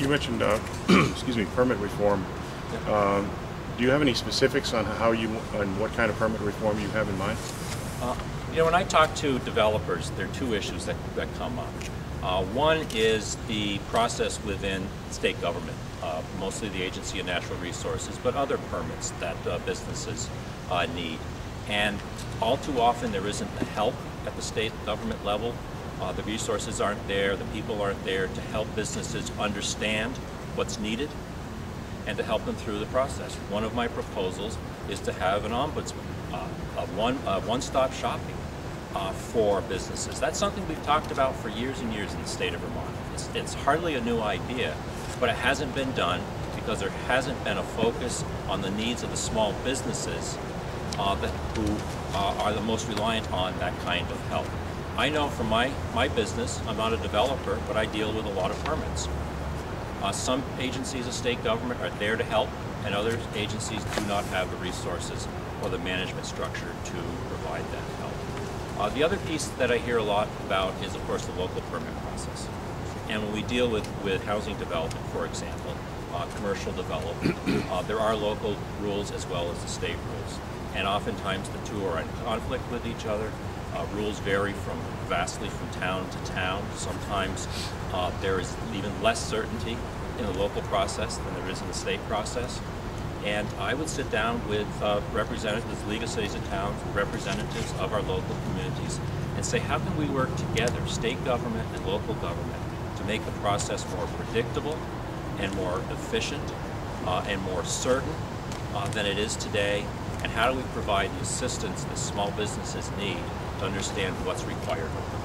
You mentioned, excuse me, permit reform. Do you have any specifics on on what kind of permit reform you have in mind? You know, when I talk to developers, there are two issues that come up. One is the process within state government, mostly the Agency of Natural Resources, but other permits that businesses need. And all too often there isn't the help at the state government level. The resources aren't there, the people aren't there to help businesses understand what's needed and to help them through the process. One of my proposals is to have an ombudsman, one-stop shopping for businesses. That's something we've talked about for years and years in the state of Vermont. It's hardly a new idea, but it hasn't been done because there hasn't been a focus on the needs of the small businesses who are the most reliant on that kind of help. I know from my business, I'm not a developer, but I deal with a lot of permits. Some agencies of state government are there to help, and other agencies do not have the resources or the management structure to provide that help. The other piece that I hear a lot about is, of course, the local permit process. And when we deal with housing development, for example, commercial development, there are local rules as well as the state rules. And oftentimes the two are in conflict with each other. Rules vary vastly from town to town. Sometimes there is even less certainty in the local process than there is in the state process. And I would sit down with representatives, League of Cities and Towns, representatives of our local communities, and say, how can we work together, state government and local government, to make the process more predictable and more efficient and more certain than it is today? And how do we provide the assistance that small businesses need to understand what's required of them?